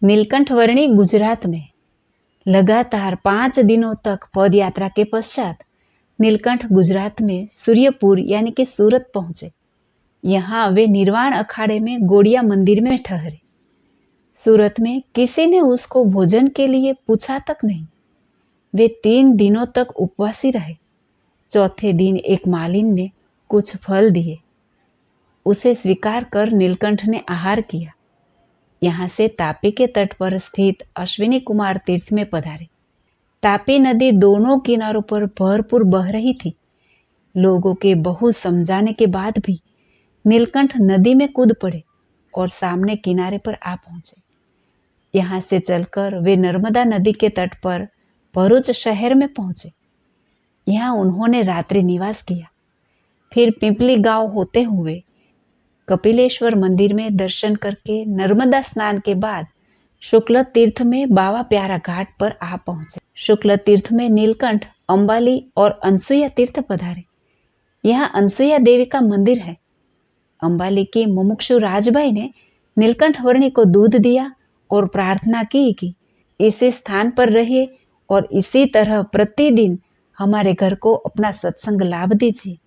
नीलकंठ वर्णी गुजरात में लगातार 5 दिनों तक पद यात्रा के पश्चात नीलकंठ गुजरात में सूर्यपुर यानी कि सूरत पहुंचे। यहाँ वे निर्वाण अखाड़े में गोड़िया मंदिर में ठहरे। सूरत में किसी ने उसको भोजन के लिए पूछा तक नहीं। वे 3 दिनों तक उपवासी रहे। चौथे दिन एक मालिन ने कुछ फल दिए। उसे स्वीकार कर नीलकंठ ने आहार किया। यहाँ से तापी के तट पर स्थित अश्विनी कुमार तीर्थ में पधारे। तापी नदी दोनों किनारों पर भरपूर बह रही थी। लोगों के बहुत समझाने के बाद भी नीलकंठ नदी में कूद पड़े और सामने किनारे पर आ पहुंचे। यहाँ से चलकर वे नर्मदा नदी के तट पर भरूच शहर में पहुंचे। यहाँ उन्होंने रात्रि निवास किया। फिर पिंपली गांव होते हुए कपिलेश्वर मंदिर में दर्शन करके नर्मदा स्नान के बाद शुक्ल तीर्थ में बावा प्यारा घाट पर आ पहुंचे। शुक्ल तीर्थ में नीलकंठ, अंबाली और अनसुया तीर्थ पधारे। यहाँ अनसुया देवी का मंदिर है। अंबाली की मुमुक्षु राजबाई ने नीलकंठ वर्णी को दूध दिया और प्रार्थना की कि इसी स्थान पर रहिए और इसी तरह प्रतिदिन हमारे घर को अपना सत्संग लाभ दीजिए।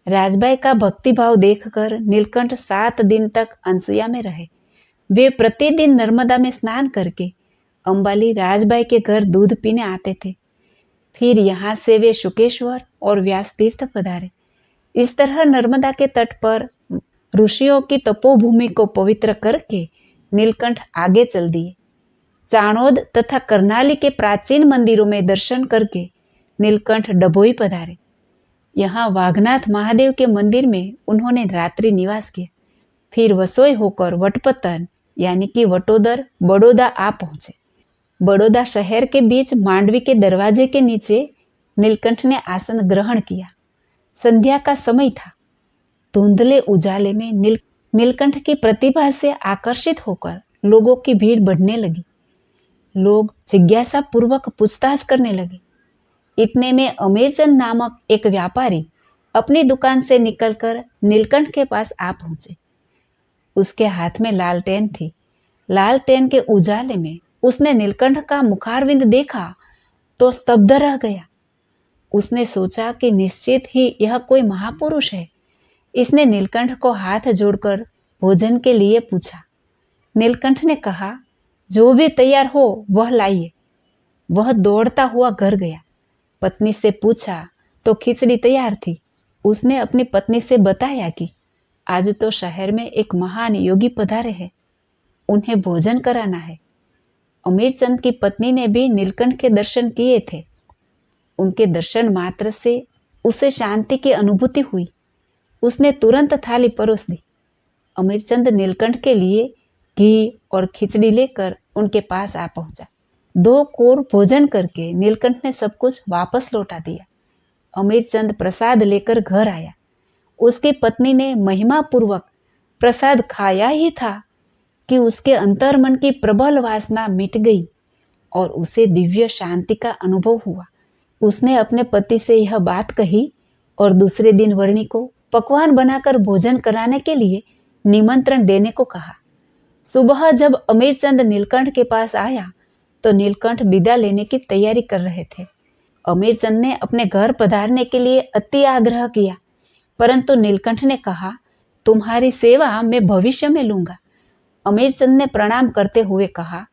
राजबाई का भक्तिभाव देखकर नीलकंठ 7 दिन तक अनसुया में रहे। वे प्रतिदिन नर्मदा में स्नान करके अंबाली राजबाई के घर दूध पीने आते थे। फिर यहाँ से वे शुकेश्वर और व्यास तीर्थ पधारे। इस तरह नर्मदा के तट पर ऋषियों की तपोभूमि को पवित्र करके नीलकंठ आगे चल दिए। चाणोद तथा करनाली के प्राचीन मंदिरों में दर्शन करके नीलकंठ डभोई पधारे। यहाँ वाघनाथ महादेव के मंदिर में उन्होंने रात्रि निवास किया। फिर वसोई होकर वटपत्तन यानी कि वटोदर, बड़ौदा आ पहुंचे। बड़ौदा शहर के बीच मांडवी के दरवाजे के नीचे नीलकंठ ने आसन ग्रहण किया। संध्या का समय था। धुंधले उजाले में नीलकंठ की प्रतिभा से आकर्षित होकर लोगों की भीड़ बढ़ने लगी। लोग जिज्ञासा पूर्वक पूछताछ करने लगे। इतने में अमीरचंद नामक एक व्यापारी अपनी दुकान से निकलकर नीलकंठ के पास आ पहुंचे। उसके हाथ में लालटेन थी। लालटेन के उजाले में उसने नीलकंठ का मुखारविंद देखा तो स्तब्ध रह गया। उसने सोचा कि निश्चित ही यह कोई महापुरुष है। इसने नीलकंठ को हाथ जोड़कर भोजन के लिए पूछा। नीलकंठ ने कहा, जो भी तैयार हो वह लाइए। वह दौड़ता हुआ घर गया। पत्नी से पूछा तो खिचड़ी तैयार थी। उसने अपनी पत्नी से बताया कि आज तो शहर में एक महान योगी पधारे हैं, उन्हें भोजन कराना है। अमीरचंद की पत्नी ने भी नीलकंठ के दर्शन किए थे। उनके दर्शन मात्र से उसे शांति की अनुभूति हुई। उसने तुरंत थाली परोस दी। अमीरचंद नीलकंठ के लिए घी और खिचड़ी लेकर उनके पास आ पहुंचा। 2 कोर भोजन करके नीलकंठ ने सब कुछ वापस लौटा दिया। अमीरचंद प्रसाद लेकर घर आया। उसकी पत्नी ने महिमा पूर्वक प्रसाद खाया ही था कि उसके अंतर्मन की प्रबल वासना मिट गई और उसे दिव्य शांति का अनुभव हुआ। उसने अपने पति से यह बात कही और दूसरे दिन वर्णी को पकवान बनाकर भोजन कराने के लिए निमंत्रण देने को कहा। सुबह जब अमीरचंद नीलकंठ के पास आया तो नीलकंठ विदा लेने की तैयारी कर रहे थे। अमीरचंद ने अपने घर पधारने के लिए अति आग्रह किया, परंतु नीलकंठ ने कहा, तुम्हारी सेवा मैं भविष्य में लूंगा। अमीरचंद ने प्रणाम करते हुए कहा,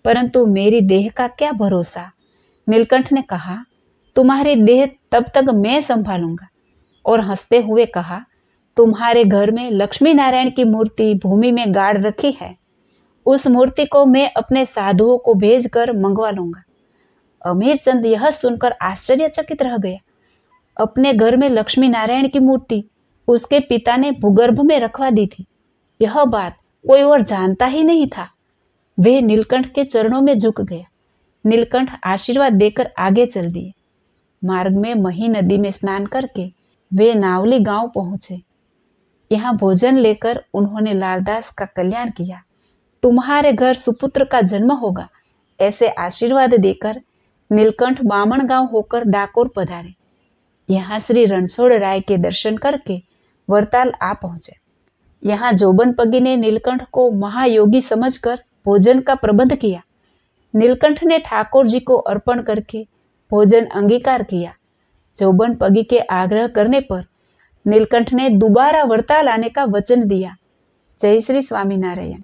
परंतु मेरी देह का क्या भरोसा। नीलकंठ ने कहा, तुम्हारी देह तब तक मैं संभालूंगा और हंसते हुए कहा, तुम्हारे घर में लक्ष्मी नारायण की मूर्ति भूमि में गाड़ रखी है। उस मूर्ति को मैं अपने साधुओं को भेजकर मंगवा लूंगा। अमीरचंद यह सुनकर आश्चर्यचकित रह गया। अपने घर में लक्ष्मी नारायण की मूर्ति उसके पिता ने भूगर्भ में रखवा दी थी। यह बात कोई और जानता ही नहीं था। वे नीलकंठ के चरणों में झुक गया। नीलकंठ आशीर्वाद देकर आगे चल दिए। मार्ग में मही नदी में स्नान करके वे नावली गांव पहुंचे। यहाँ भोजन लेकर उन्होंने लालदास का कल्याण किया। तुम्हारे घर सुपुत्र का जन्म होगा, ऐसे आशीर्वाद देकर नीलकंठ बामण गांव होकर डाकोर पधारे। यहाँ श्री रणछोड़ राय के दर्शन करके वरताल आ पहुंचे। यहाँ जोबन पगी ने नीलकंठ को महायोगी समझकर भोजन का प्रबंध किया। नीलकंठ ने ठाकुर जी को अर्पण करके भोजन अंगीकार किया। चौबन पगी के आग्रह करने पर नीलकंठ ने दोबारा व्रता लाने का वचन दिया। जय श्री स्वामीनारायण।